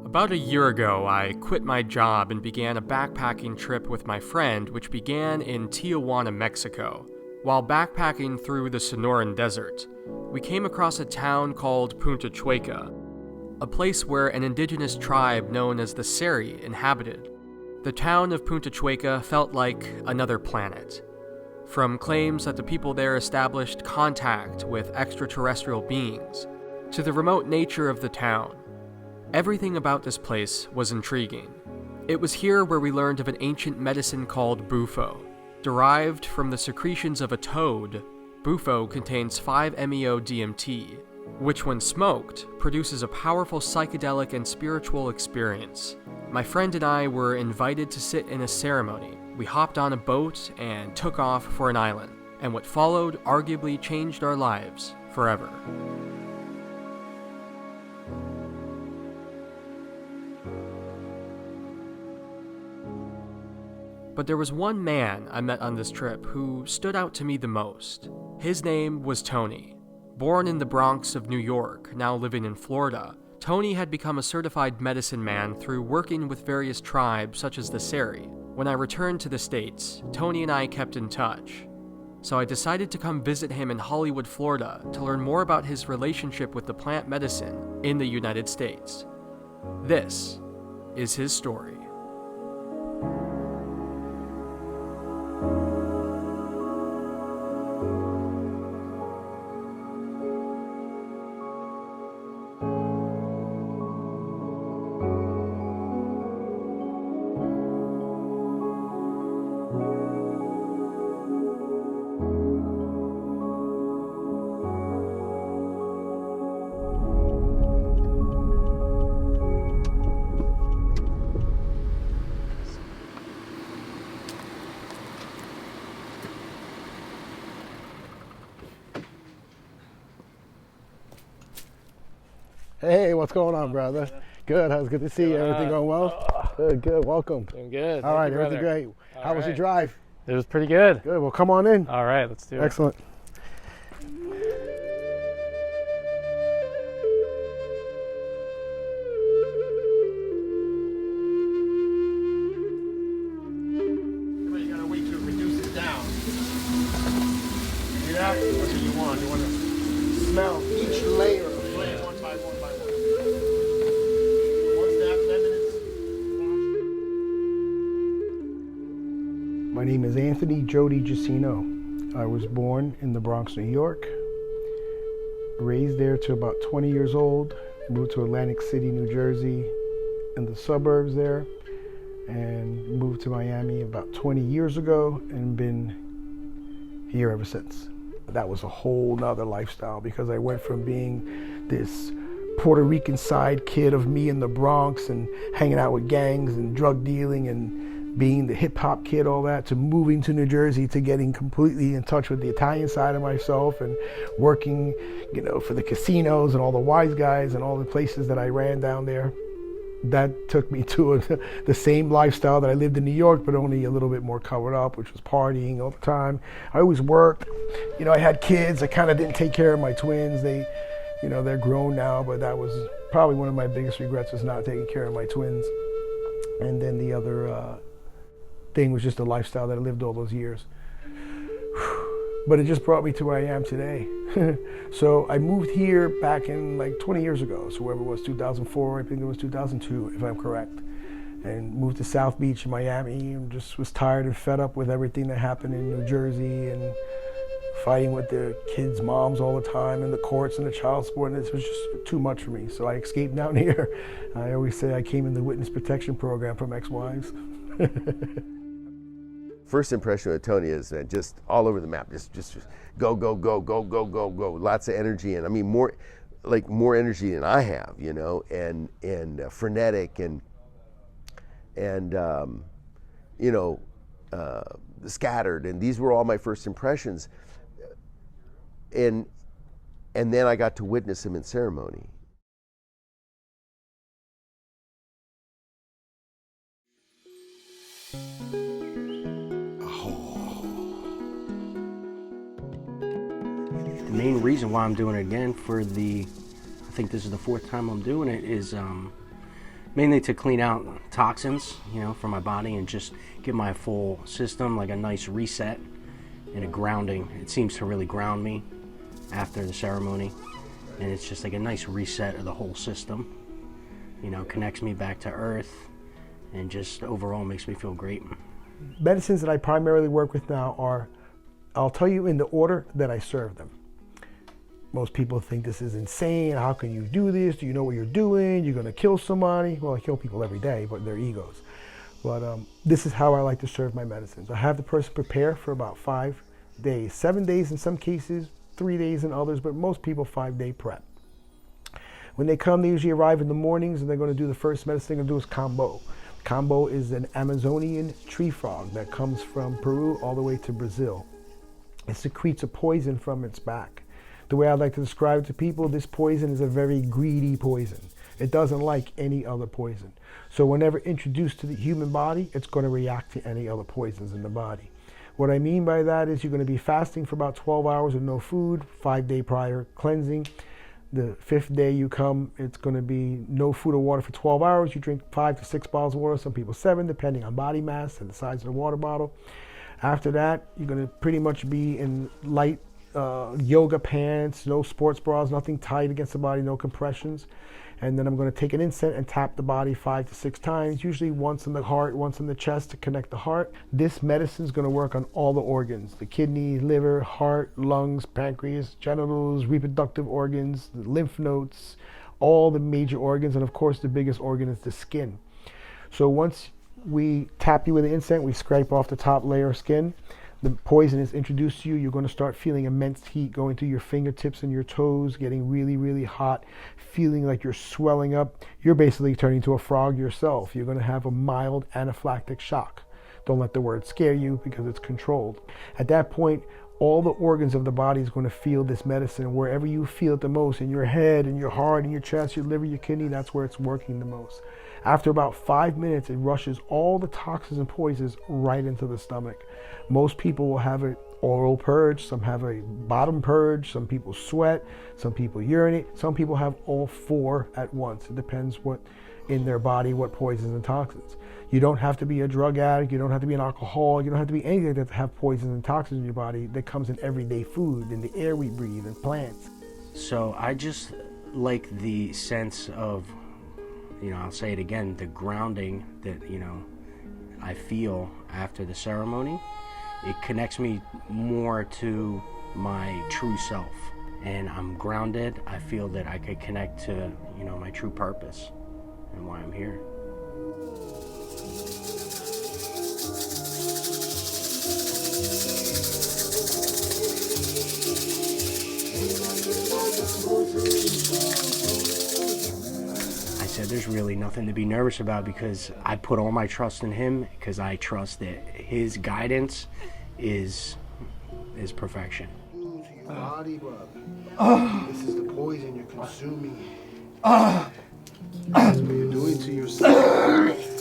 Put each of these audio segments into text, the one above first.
About a year ago, I quit my job and began a backpacking trip with my friend, which began in Tijuana, Mexico. While backpacking through the Sonoran Desert, we came across a town called Punta Chueca, a place where an indigenous tribe known as the Seri inhabited. The town of Punta Chueca felt like another planet. From claims that the people there established contact with extraterrestrial beings, to the remote nature of the town, everything about this place was intriguing. It was here where we learned of an ancient medicine called bufo. Derived from the secretions of a toad, bufo contains 5-MeO-DMT, which when smoked, produces a powerful psychedelic and spiritual experience. My friend and I were invited to sit in a ceremony. We hopped on a boat and took off for an island, and what followed arguably changed our lives forever. But there was one man I met on this trip who stood out to me the most. His name was Tony. Born in the Bronx of New York, now living in Florida, Tony had become a certified medicine man through working with various tribes such as the Seri. When I returned to the States, Tony and I kept in touch. So I decided to come visit him in Hollywood, Florida to learn more about his relationship with the plant medicine in the United States. This is his story. Hey, what's going on, brother? Good. How's good to see you. Everything going well? Good. Welcome. Doing good. All right, everything great. How was your drive? It was pretty good. Good. Well, come on in. All right, let's do it. Excellent. You gotta wait to reduce it down. See that? That's what you want. You want to smell each layer of flame one by one by one. Once that lemon is My name is Anthony Jusino. I was born in the Bronx, New York. Raised there to about 20 years old. Moved to Atlantic City, New Jersey, in the suburbs there. And moved to Miami about 20 years ago and been here ever since. That was a whole nother lifestyle because I went from being this Puerto Rican side kid of me in the Bronx and hanging out with gangs and drug dealing and being the hip hop kid, all that, to moving to New Jersey, to getting completely in touch with the Italian side of myself and working, for the casinos and all the wise guys and all the places that I ran down there. That took me to the same lifestyle that I lived in New York, but only a little bit more covered up, which was partying all the time. I always worked. I had kids. I kind of didn't take care of my twins. They're grown now, but that was probably one of my biggest regrets, was not taking care of my twins. And then the other thing was just the lifestyle that I lived all those years. But it just brought me to where I am today. So I moved here back in 20 years ago. So whoever it was, 2004, I think it was 2002, if I'm correct. And moved to South Beach in Miami and just was tired and fed up with everything that happened in New Jersey and fighting with the kids' moms all the time and the courts and the child support. And it was just too much for me. So I escaped down here. I always say I came in the witness protection program from ex-wives. First impression with Tony is just all over the map. Just go, go, go, go, go, go, go. Lots of energy, and I mean more energy than I have, and frenetic and scattered. And these were all my first impressions. And then I got to witness him in ceremony. The main reason why I'm doing it again I think this is the fourth time I'm doing it, is, mainly to clean out toxins, from my body and just give my full system like a nice reset and a grounding. It seems to really ground me after the ceremony, and it's just like a nice reset of the whole system. Connects me back to earth and just overall makes me feel great. Medicines that I primarily work with now are, I'll tell you in the order that I serve them. Most people think this is insane. How can you do this? Do you know what you're doing? You're going to kill somebody? Well, I kill people every day, but they're egos. But this is how I like to serve my medicines. I have the person prepare for about 5 days, 7 days in some cases, 3 days in others, but most people 5-day prep. When they come, they usually arrive in the mornings and they're going to do the first medicine they're going to do is Kambo. Kambo is an Amazonian tree frog that comes from Peru all the way to Brazil. It secretes a poison from its back. The way I like to describe it to people, this poison is a very greedy poison. It doesn't like any other poison. So whenever introduced to the human body, it's going to react to any other poisons in the body. What I mean by that is you're going to be fasting for about 12 hours with no food, 5-day prior cleansing. The 5th day you come, it's going to be no food or water for 12 hours. You drink 5 to 6 bottles of water, some people 7, depending on body mass and the size of the water bottle. After that, you're going to pretty much be in light yoga pants, no sports bras, nothing tight against the body, no compressions. And then I'm going to take an incense and tap the body 5 to 6 times, usually once in the heart, once in the chest to connect the heart. This medicine is going to work on all the organs, the kidney, liver, heart, lungs, pancreas, genitals, reproductive organs, the lymph nodes, all the major organs, and of course the biggest organ is the skin. So once we tap you with the incense, we scrape off the top layer of skin. The poison is introduced to you. You're going to start feeling immense heat going through your fingertips and your toes, getting really, really hot, feeling like you're swelling up. You're basically turning to a frog yourself. You're going to have a mild anaphylactic shock. Don't let the word scare you because it's controlled. At that point, all the organs of the body is going to feel this medicine. Wherever you feel it the most, in your head, in your heart, in your chest, your liver, your kidney, that's where it's working the most. After about 5 minutes, it rushes all the toxins and poisons right into the stomach. Most people will have an oral purge, some have a bottom purge, some people sweat, some people urinate, some people have all 4 at once. It depends what in their body, what poisons and toxins. You don't have to be a drug addict, you don't have to be an alcoholic, you don't have to be anything that have poisons and toxins in your body that comes in everyday food, in the air we breathe, and plants. So I just like the sense of, I'll say it again, the grounding that, I feel after the ceremony. It connects me more to my true self. And I'm grounded. I feel that I could connect to, my true purpose and why I'm here. I said there's really nothing to be nervous about because I put all my trust in him because I trust that his guidance is perfection. To your body, brother. This is the poison you're consuming. That's what you're doing to yourself.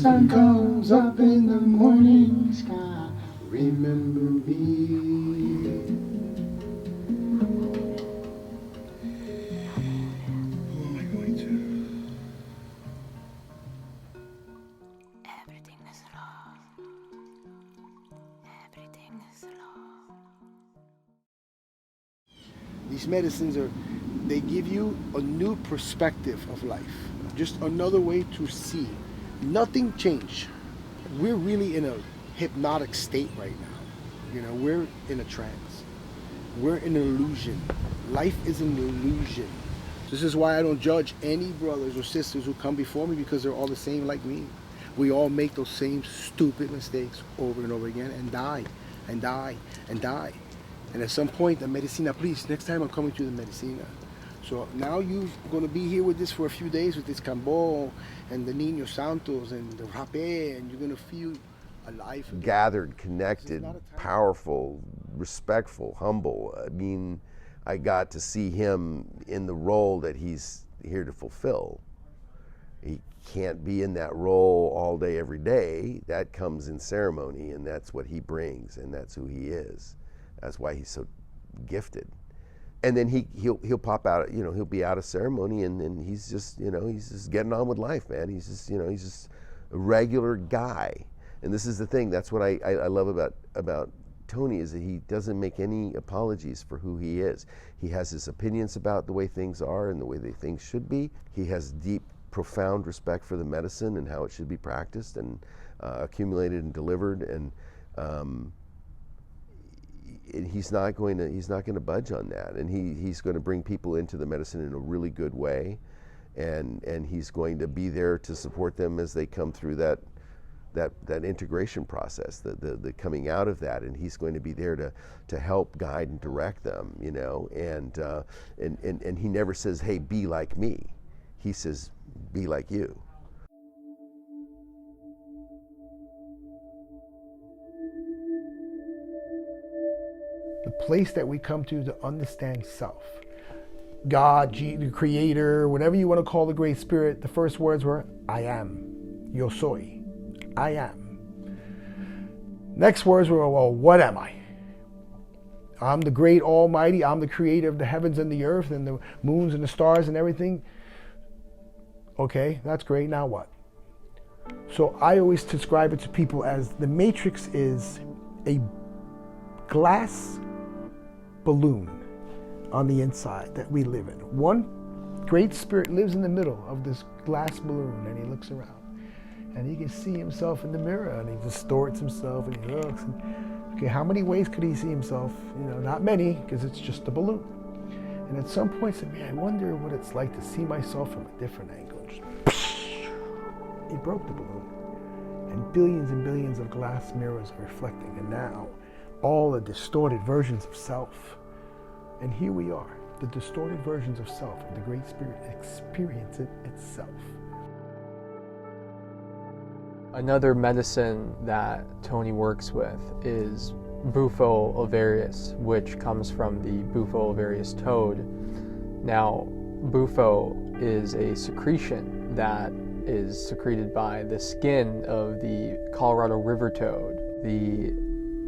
Sun comes up in the morning sky. Remember me. Who am I going to? Everything is love. Everything is love. These medicines they give you a new perspective of life. Just another way to see. Nothing changed. We're really in a hypnotic state right now. We're in a trance. We're in an illusion. Life is an illusion. This is why I don't judge any brothers or sisters who come before me because they're all the same like me. We all make those same stupid mistakes over and over again and die and die and die. And at some point, the medicina, please, next time I'm coming to the medicina. So now you're going to be here with this for a few days with this Kambo and the Niños Santos and the Rapé, and you're going to feel gathered, connected, powerful, respectful, humble. I mean, I got to see him in the role that he's here to fulfill. He can't be in that role all day, every day. That comes in ceremony, and that's what he brings, and that's who he is. That's why he's so gifted. And then he'll pop out, he'll be out of ceremony, and he's just, he's just getting on with life, man. He's just, he's just a regular guy. And this is the thing. That's what I love about Tony, is that he doesn't make any apologies for who he is. He has his opinions about the way things are and the way things should be. He has deep, profound respect for the medicine and how it should be practiced and accumulated and delivered, and he's not going to budge on that. And he's going to bring people into the medicine in a really good way, and he's going to be there to support them as they come through that integration process, the coming out of that, and he's going to be there to help guide and direct them, and he never says, hey, be like me. He says, be like you. The place that we come to understand self. God, the creator, whatever you want to call the great spirit, the first words were, I am, yo soy, I am. Next words were, well, what am I? I'm the great almighty, I'm the creator of the heavens and the earth and the moons and the stars and everything. Okay, that's great, now what? So I always describe it to people as the matrix is a glass balloon on the inside that we live in. One great spirit lives in the middle of this glass balloon, and he looks around. And he can see himself in the mirror, and he distorts himself, and he looks. And, okay, how many ways could he see himself? Not many, because it's just a balloon. And at some point, he said, man, I wonder what it's like to see myself from a different angle. He broke the balloon. And billions of glass mirrors are reflecting. And now, all the distorted versions of self. And here we are, the distorted versions of self, and the Great Spirit experience it itself. Another medicine that Tony works with is Bufo ovarius, which comes from the Bufo ovarius toad. Now, Bufo is a secretion that is secreted by the skin of the Colorado River toad. The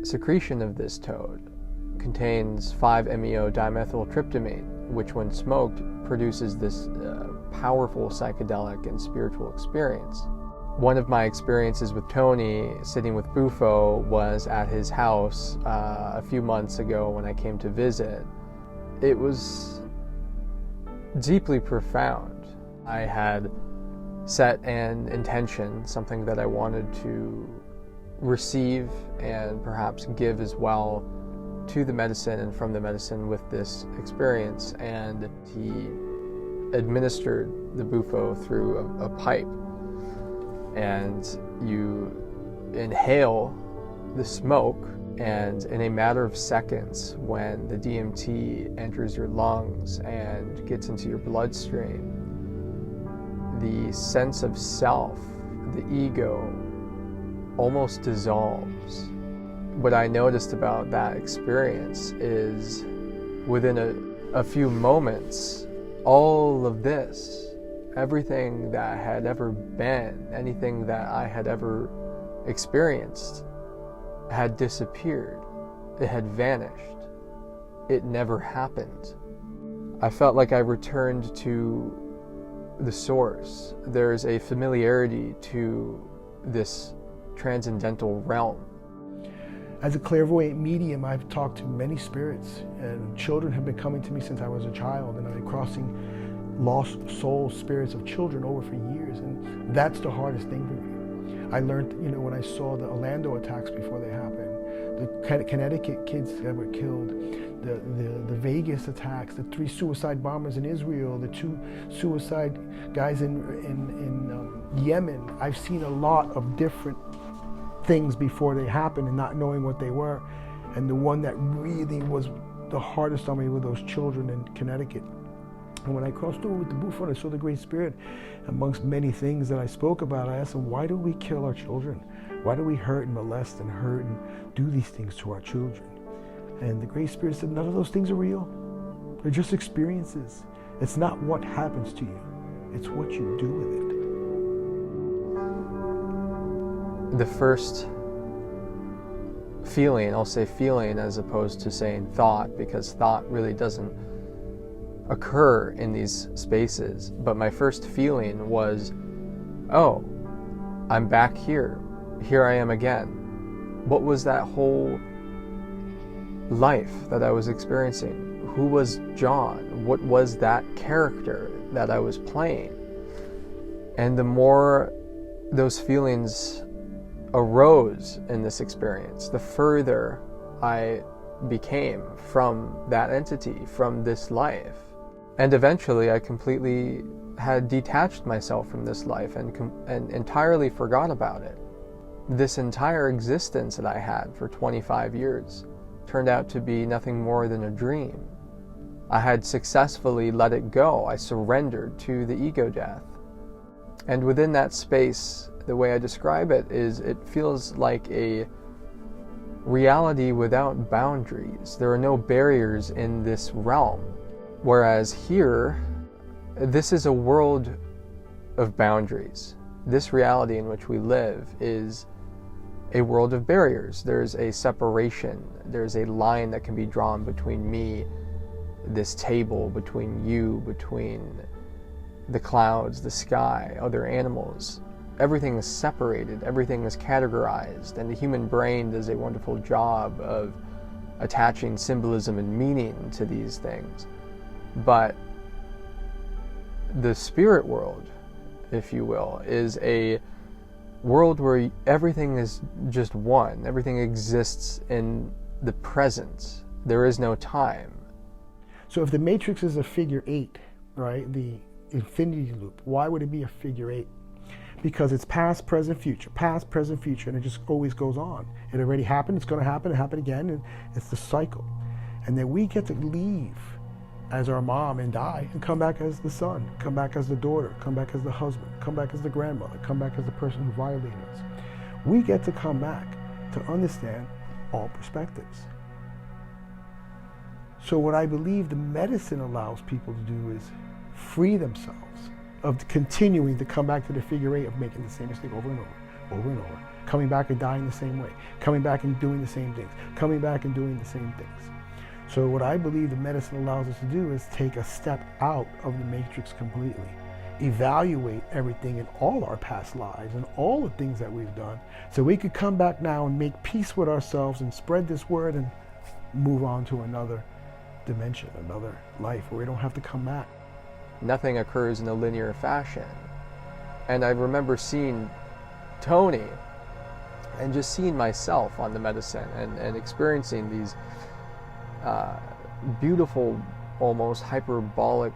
secretion of this toad contains 5-MeO-dimethyltryptamine, which when smoked produces this powerful psychedelic and spiritual experience. One of my experiences with Tony sitting with Bufo was at his house a few months ago when I came to visit. It was deeply profound. I had set an intention, something that I wanted to receive and perhaps give as well to the medicine and from the medicine with this experience, and he administered the Bufo through a pipe, and you inhale the smoke, and in a matter of seconds, when the DMT enters your lungs and gets into your bloodstream, the sense of self, the ego, almost dissolves. What I noticed about that experience is within a few moments, all of this, everything that had ever been, anything that I had ever experienced, had disappeared. It had vanished. It never happened. I felt like I returned to the source. There's a familiarity to this transcendental realm. As a clairvoyant medium, I've talked to many spirits, and children have been coming to me since I was a child, and I've been crossing lost soul spirits of children over for years, and that's the hardest thing for me. I learned, when I saw the Orlando attacks before they happened, the Connecticut kids that were killed, the Vegas attacks, the 3 suicide bombers in Israel, the 2 suicide guys in Yemen. I've seen a lot of different things before they happened and not knowing what they were. And the one that really was the hardest on me were those children in Connecticut. And when I crossed over with the Bufon, I saw the Great Spirit. Amongst many things that I spoke about, I asked him, why do we kill our children? Why do we hurt and molest and hurt and do these things to our children? And the Great Spirit said, none of those things are real. They're just experiences. It's not what happens to you. It's what you do with it. The first feeling, I'll say feeling as opposed to saying thought, because thought really doesn't occur in these spaces. But my first feeling was, oh, I'm back here. Here I am again. What was that whole life that I was experiencing? Who was John? What was that character that I was playing? And the more those feelings arose in this experience, the further I became from that entity, from this life. And eventually I completely had detached myself from this life and entirely forgot about it. This entire existence that I had for 25 years turned out to be nothing more than a dream. I had successfully let it go. I surrendered to the ego death. And within that space, the way I describe it is, it feels like a reality without boundaries. There are no barriers in this realm. Whereas here, this is a world of boundaries. This reality in which we live is a world of barriers. There's a separation. There's a line that can be drawn between me, this table, between you, between the clouds, the sky, other animals. Everything is separated. Everything is categorized. And the human brain does a wonderful job of attaching symbolism and meaning to these things. But the spirit world, if you will, is a world where everything is just one. Everything exists in the present. There is no time. So if the matrix is a figure 8, right, the infinity loop, why would it be a figure 8? Because it's past, present, future, and it just always goes on. It already happened, it's going to happen, and happen again, and it's the cycle. And then we get to leave as our mom and die and come back as the son, come back as the daughter, come back as the husband, come back as the grandmother, come back as the person who violated us. We get to come back to understand all perspectives. So what I believe the medicine allows people to do is free themselves of continuing to come back to the figure 8 of making the same mistake over and over, coming back and dying the same way, coming back and doing the same things, coming back and doing the same things. So what I believe the medicine allows us to do is take a step out of the matrix completely, evaluate everything in all our past lives and all the things that we've done, so we could come back now and make peace with ourselves and spread this word and move on to another dimension, another life where we don't have to come back. Nothing occurs in a linear fashion. And I remember seeing Tony and just seeing myself on the medicine and experiencing these beautiful, almost hyperbolic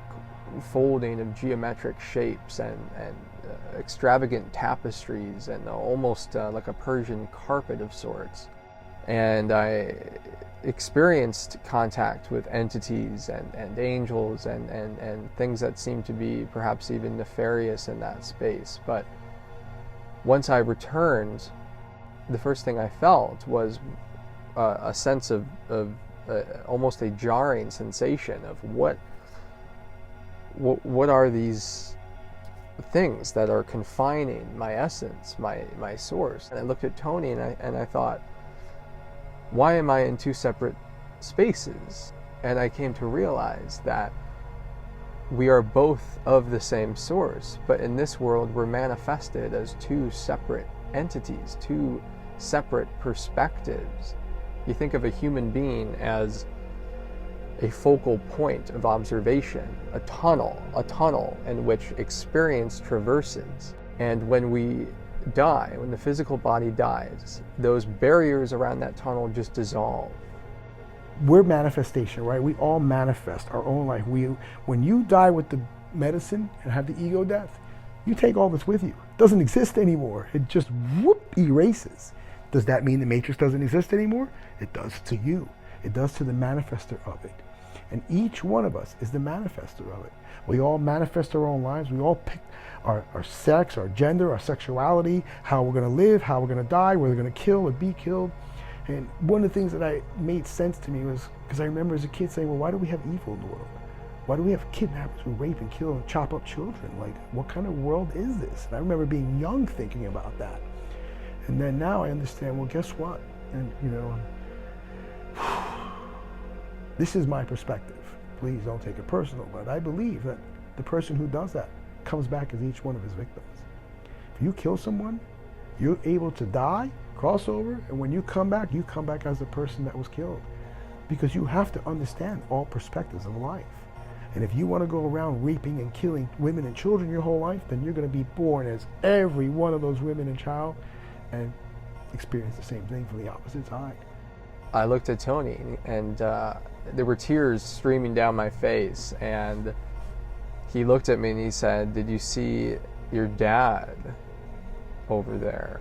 folding of geometric shapes and extravagant tapestries and almost like a Persian carpet of sorts. And I experienced contact with entities and angels and things that seemed to be perhaps even nefarious in that space. But once I returned, the first thing I felt was a sense of almost a jarring sensation of what are these things that are confining my essence, my source. And I looked at Tony and I thought, why am I in two separate spaces? And I came to realize that we are both of the same source, but in this world we're manifested as two separate entities, two separate perspectives. You think of a human being as a focal point of observation, a tunnel in which experience traverses. And when we die, when the physical body dies, those barriers around that tunnel just dissolve. We're manifestation, right? We all manifest our own life. When you die with the medicine and have the ego death, you take all this with you. It doesn't exist anymore. It just erases. Does that mean the matrix doesn't exist anymore? It does to you. It does to the manifester of it. And each one of us is the manifester of it. We all manifest our own lives. We all pick our sex, our gender, our sexuality, how we're going to live, how we're going to die, whether we're going to kill or be killed. And one of the things that made sense to me was, because I remember as a kid saying, well, why do we have evil in the world? Why do we have kidnappers who rape and kill and chop up children? Like, what kind of world is this? And I remember being young thinking about that. And then now I understand, well, guess what? And, you know, this is my perspective. Please don't take it personal, but I believe that the person who does that comes back as each one of his victims. If you kill someone, you're able to die, cross over, and when you come back as the person that was killed. Because you have to understand all perspectives of life. And if you want to go around raping and killing women and children your whole life, then you're going to be born as every one of those women and child and experience the same thing from the opposite side. I looked at Tony, and there were tears streaming down my face, and he looked at me and he said, "Did you see your dad over there?"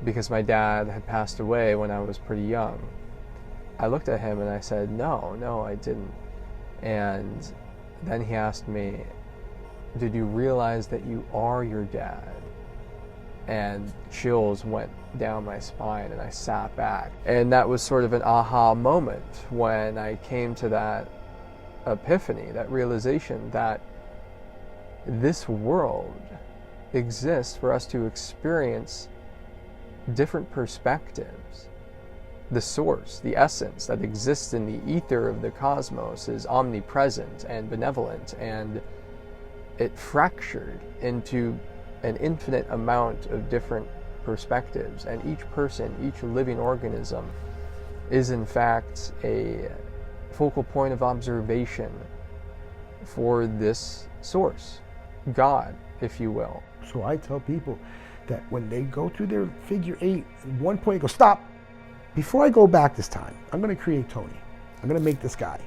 Because my dad had passed away when I was pretty young. I looked at him and I said, no, I didn't. And then he asked me, "Did you realize that you are your dad?" And chills went down my spine and I sat back. And that was sort of an aha moment when I came to that epiphany, that realization that this world exists for us to experience different perspectives. The source, the essence that exists in the ether of the cosmos is omnipresent and benevolent, and it fractured into an infinite amount of different perspectives, and each person, each living organism is in fact a focal point of observation for this source, God, if you will. So I tell people that when they go through their figure 8, at one point they go, stop. Before I go back this time, I'm going to create Tony. I'm going to make this guy.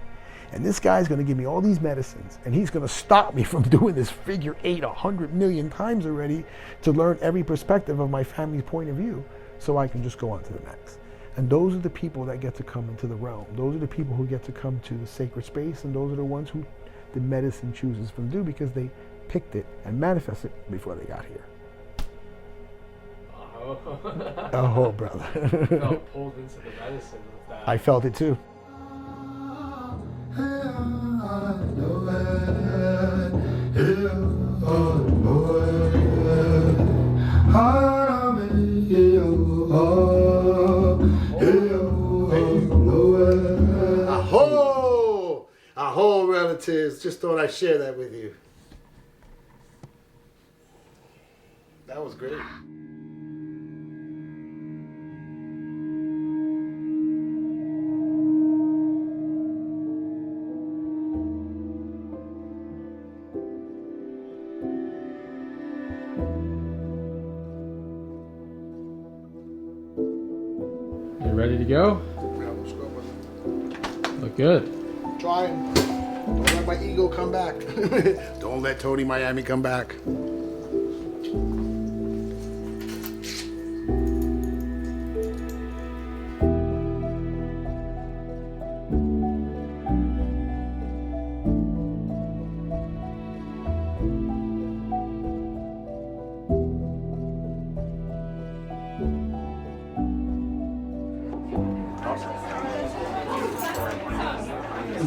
And this guy's going to give me all these medicines, and he's going to stop me from doing this figure 8 100 million times already to learn every perspective of my family's point of view so I can just go on to the next. And those are the people that get to come into the realm. Those are the people who get to come to the sacred space, and those are the ones who the medicine chooses from do because they picked it and manifested it before they got here. Oh, brother. Felt pulled into the medicine with that. I felt it too. Aho, relatives. Just thought I'd share that with you. That was great. You ready to go? Yeah, let's go with it. Look good. Trying. Don't let my ego come back. Don't let Tony Miami come back.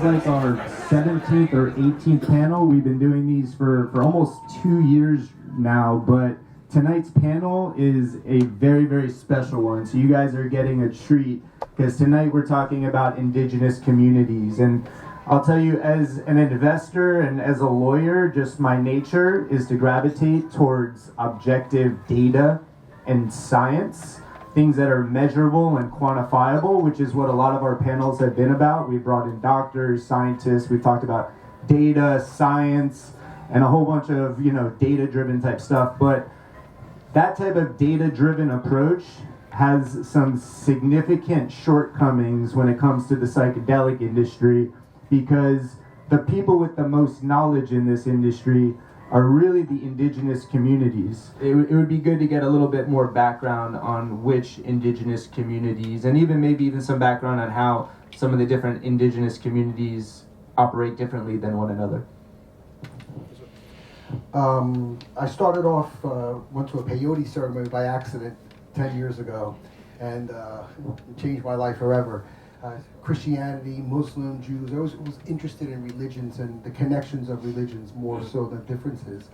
Like our 17th or 18th panel. We've been doing these for almost 2 years now, but tonight's panel is a very, very special one. So you guys are getting a treat because tonight we're talking about indigenous communities. And I'll tell you, as an investor and as a lawyer, just my nature is to gravitate towards objective data and science. Things that are measurable and quantifiable, which is what a lot of our panels have been about. We brought in doctors, scientists, we've talked about data, science, and a whole bunch of, data-driven type stuff. But that type of data-driven approach has some significant shortcomings when it comes to the psychedelic industry, because the people with the most knowledge in this industry are really the indigenous communities. It would be good to get a little bit more background on which indigenous communities, and maybe even some background on how some of the different indigenous communities operate differently than one another? I started off, went to a peyote ceremony by accident 10 years ago, and it changed my life forever. Christianity, Muslim, Jews, I was interested in religions and the connections of religions more so than differences.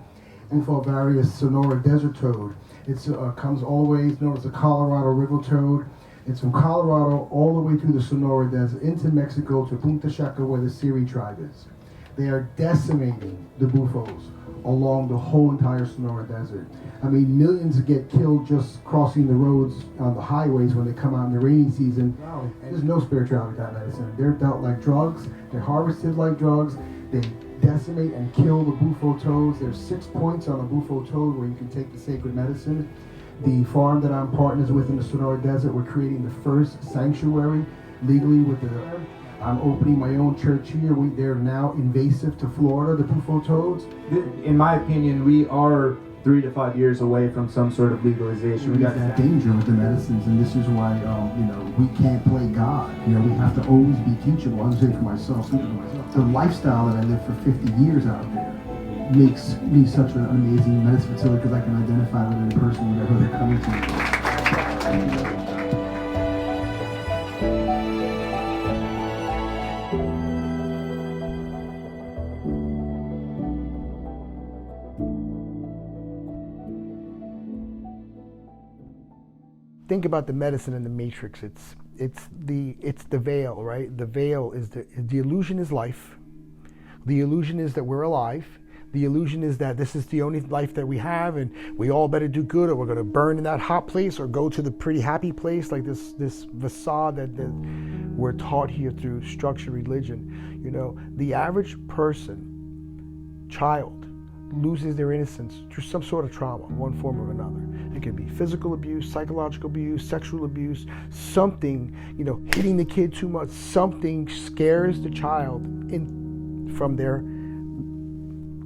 And for various Sonora desert toad, it comes all the way, it's known as the Colorado River toad. It's from Colorado all the way through the Sonora Desert into Mexico to Punta Chaca where the Seri tribe is. They are decimating the bufos along the whole entire Sonora Desert. I mean, millions get killed just crossing the roads on the highways when they come out in the rainy season. There's no spirituality to that medicine. They're dealt like drugs. They're harvested like drugs. They decimate and kill the bufo toads. There's 6 points on a bufo toad where you can take the sacred medicine. The farm that I'm partners with in the Sonora Desert, we're creating the first sanctuary legally with I'm opening my own church here. They're now invasive to Florida, the bufo toads. In my opinion, we are 3 to 5 years away from some sort of legalization. We got that danger with the medicines, and this is why we can't play God. We have to always be teachable. I'm saying for myself, the lifestyle that I lived for 50 years out there makes me such an amazing medicine facility because I can identify with any person wherever they're coming to. Think about the medicine in the matrix. It's the veil, right? The veil is the illusion is life. The illusion is that we're alive. The illusion is that this is the only life that we have, and we all better do good, or we're going to burn in that hot place, or go to the pretty happy place, like this facade that we're taught here through structured religion. The average person, child, loses their innocence through some sort of trauma, one form or another. It could be physical abuse, psychological abuse, sexual abuse, something, hitting the kid too much, something scares the child from their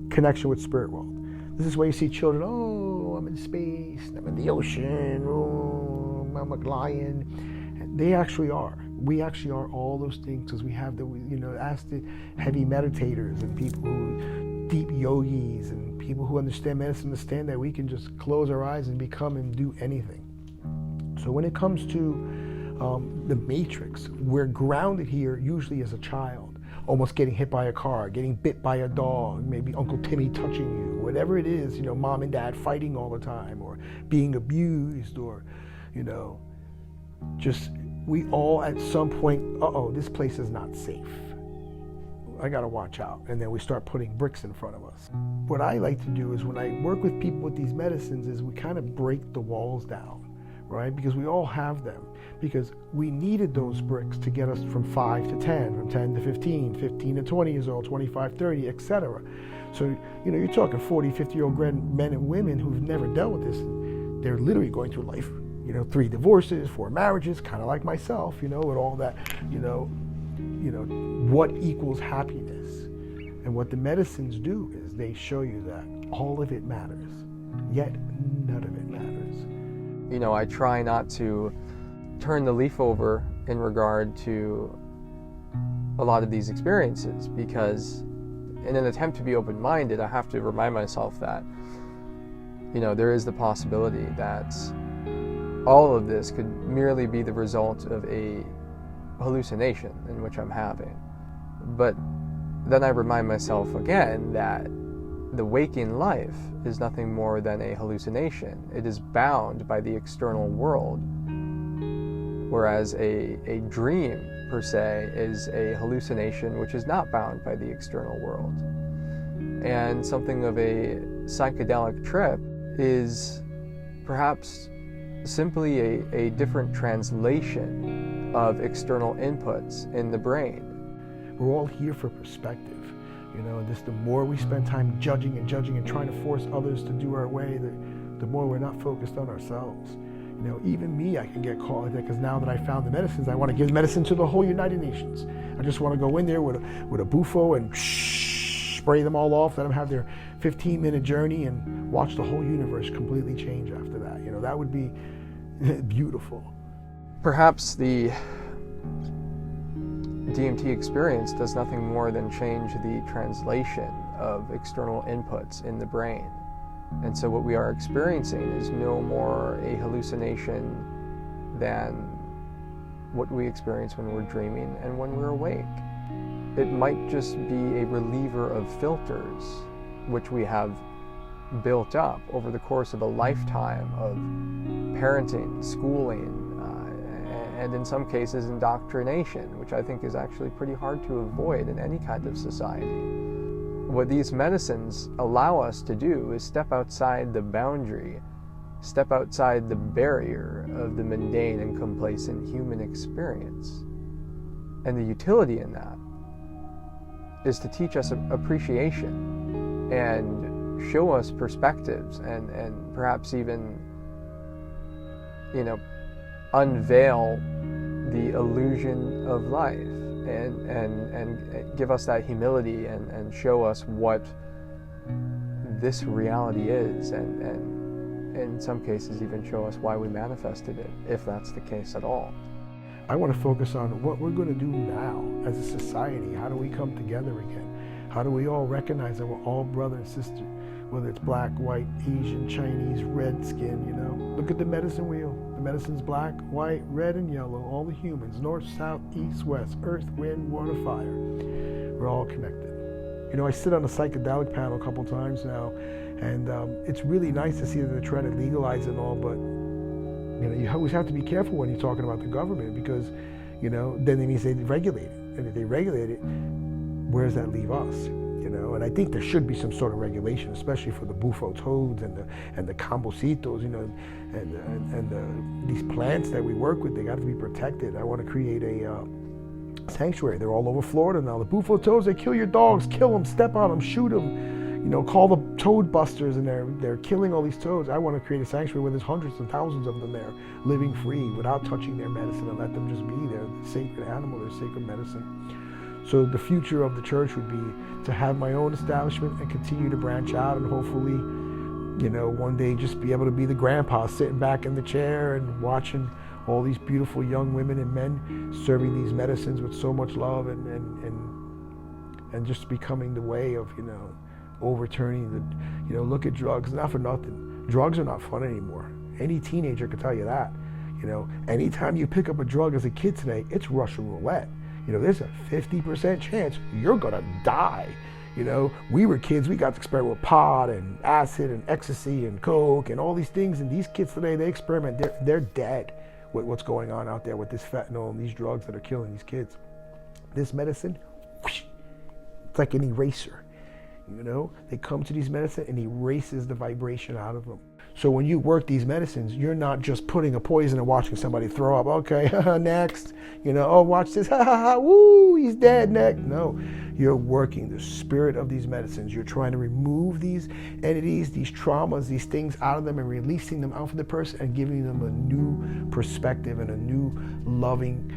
connection with spirit world. This is why you see children, oh, I'm in space, I'm in the ocean, oh, I'm a lion. And they actually are. We actually are all those things because we have ask the heavy meditators and people who deep yogis and people who understand medicine understand that we can just close our eyes and become and do anything. So when it comes to the matrix, we're grounded here usually as a child, almost getting hit by a car, getting bit by a dog, maybe Uncle Timmy touching you, whatever it is, mom and dad fighting all the time, or being abused, or, just we all at some point, this place is not safe. I gotta watch out. And then we start putting bricks in front of us. What I like to do is when I work with people with these medicines is we kind of break the walls down, right? Because we all have them. Because we needed those bricks to get us from 5 to 10, from 10 to 15, 15 to 20 years old, 25, 30, etc. So, you're talking 40, 50-year-old men and women who've never dealt with this. They're literally going through life, 3 divorces, 4 marriages, kind of like myself, with all that, what equals happiness. And what the medicines do is they show you that all of it matters, yet none of it matters. I try not to turn the leaf over in regard to a lot of these experiences, because in an attempt to be open-minded, I have to remind myself that, there is the possibility that all of this could merely be the result of a hallucination in which I'm having. But then I remind myself again that the waking life is nothing more than a hallucination. It is bound by the external world, whereas a dream, per se, is a hallucination which is not bound by the external world. And something of a psychedelic trip is perhaps simply a different translation of external inputs in the brain. We're all here for perspective, and just the more we spend time judging and trying to force others to do our way, the more we're not focused on ourselves. Even me, I can get caught like that, because now that I found the medicines, I want to give medicine to the whole United Nations. I just want to go in there with a bufo and spray them all off, let them have their 15-minute journey and watch the whole universe completely change after that. That would be beautiful. Perhaps the DMT experience does nothing more than change the translation of external inputs in the brain. And so what we are experiencing is no more a hallucination than what we experience when we're dreaming and when we're awake. It might just be a reliever of filters which we have built up over the course of a lifetime of parenting, schooling, and in some cases indoctrination, which I think is actually pretty hard to avoid in any kind of society. What these medicines allow us to do is step outside the boundary, step outside the barrier of the mundane and complacent human experience. And the utility in that is to teach us appreciation and show us perspectives and perhaps even, unveil the illusion of life and give us that humility and show us what this reality is and in some cases even show us why we manifested it, if that's the case at all. I want to focus on what we're going to do now as a society. How do we come together again? How do we all recognize that we're all brother and sister, whether it's black, white, Asian, Chinese, red skin, Look at the medicine wheel. The medicine's black, white, red, and yellow, all the humans, north, south, east, west, earth, wind, water, fire. We're all connected. I sit on a psychedelic panel a couple times now, and it's really nice to see that they're trying to legalize it and all, but you always have to be careful when you're talking about the government because, then they mean they regulate it. And if they regulate it, where does that leave us? And I think there should be some sort of regulation, especially for the bufo toads and the Cambocitos, and these plants that we work with. They got to be protected. I want to create a sanctuary. They're all over Florida now. The bufo toads, they kill your dogs, kill them, step on them, shoot them. Call the toad busters, and they're killing all these toads. I want to create a sanctuary where there's hundreds and thousands of them there, living free without touching their medicine and let them just be there. They're sacred animal, they're sacred medicine. So the future of the church would be to have my own establishment and continue to branch out and hopefully, one day just be able to be the grandpa sitting back in the chair and watching all these beautiful young women and men serving these medicines with so much love and just becoming the way of, overturning the, look at drugs, not for nothing. Drugs are not fun anymore. Any teenager can tell you that. Anytime you pick up a drug as a kid today, it's Russian roulette. There's a 50% chance you're gonna die. We were kids, we got to experiment with pot and acid and ecstasy and coke and all these things, and these kids today, they experiment, they're dead with what's going on out there with this fentanyl and these drugs that are killing these kids. This medicine, whoosh, it's like an eraser. They come to these medicine and erases the vibration out of them. So when you work these medicines, you're not just putting a poison and watching somebody throw up. Okay, next. Oh, watch this. Ha ha ha. Woo, he's dead. Next. No, you're working the spirit of these medicines. You're trying to remove these entities, these traumas, these things out of them and releasing them out for the person and giving them a new perspective and a new loving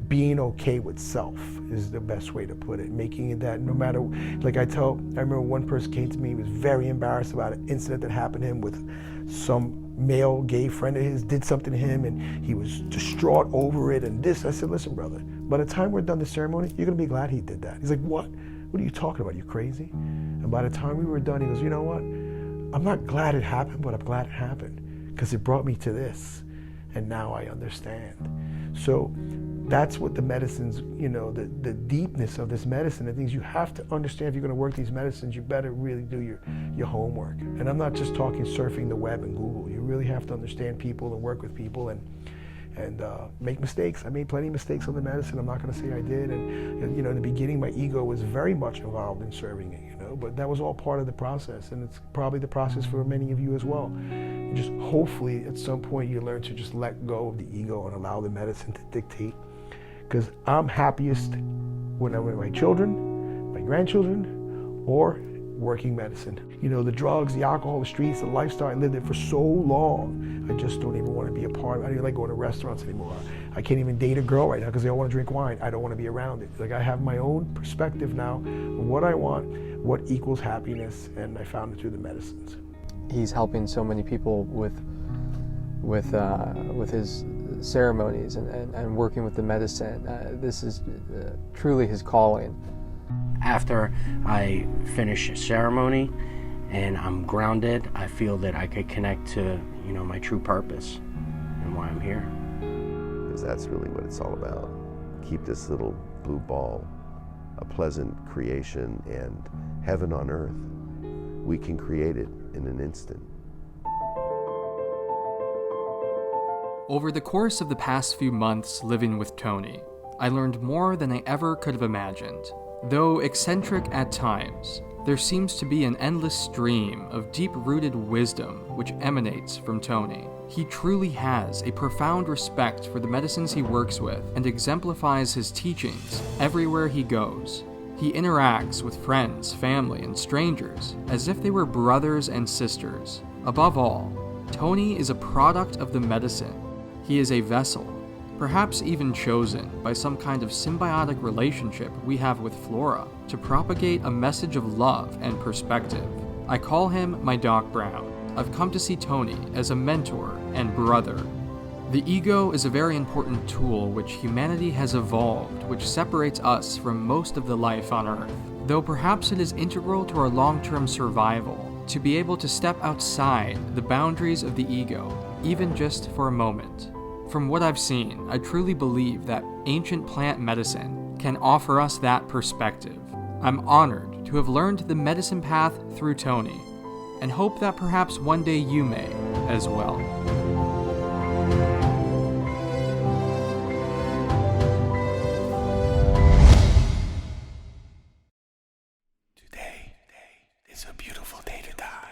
being okay with self is the best way to put it. Making it that no matter, I remember one person came to me, he was very embarrassed about an incident that happened to him with some male gay friend of his, did something to him, and he was distraught over it and this. I said, listen, brother, by the time we're done the ceremony, you're gonna be glad he did that. He's like, what? What are you talking about? You crazy? And by the time we were done, he goes, you know what? I'm not glad it happened, but I'm glad it happened because it brought me to this. And now I understand. So that's what the medicines, the deepness of this medicine, the things you have to understand. If you're going to work these medicines, you better really do your homework. And I'm not just talking surfing the web and Google. You really have to understand people and work with people and make mistakes. I made plenty of mistakes on the medicine. I'm not going to say I did. And in the beginning, my ego was very much involved in serving it. But that was all part of the process, and it's probably the process for many of you as well. And just hopefully, at some point, you learn to just let go of the ego and allow the medicine to dictate. Because I'm happiest when I'm with my children, my grandchildren, or working medicine. The drugs, the alcohol, the streets, the lifestyle, I lived it for so long. I just don't even want to be a part of it. I don't even like going to restaurants anymore. I can't even date a girl right now because they all want to drink wine. I don't want to be around it. I have my own perspective now of what I want, what equals happiness, and I found it through the medicines. He's helping so many people with his ceremonies and working with the medicine. This is truly his calling. After I finish a ceremony and I'm grounded, I feel that I could connect to, my true purpose and why I'm here. Because that's really what it's all about. Keep this little blue ball a pleasant creation, and heaven on earth, we can create it in an instant. Over the course of the past few months living with Tony, I learned more than I ever could have imagined. Though eccentric at times, there seems to be an endless stream of deep-rooted wisdom which emanates from Tony. He truly has a profound respect for the medicines he works with and exemplifies his teachings everywhere he goes. He interacts with friends, family, and strangers as if they were brothers and sisters. Above all, Tony is a product of the medicine. He is a vessel, perhaps even chosen by some kind of symbiotic relationship we have with Flora, to propagate a message of love and perspective. I call him my Doc Brown. I've come to see Tony as a mentor and brother. The ego is a very important tool which humanity has evolved, which separates us from most of the life on Earth. Though perhaps it is integral to our long-term survival to be able to step outside the boundaries of the ego, even just for a moment. From what I've seen, I truly believe that ancient plant medicine can offer us that perspective. I'm honored to have learned the medicine path through Tony, and hope that perhaps one day you may as well. Today is a beautiful day to die.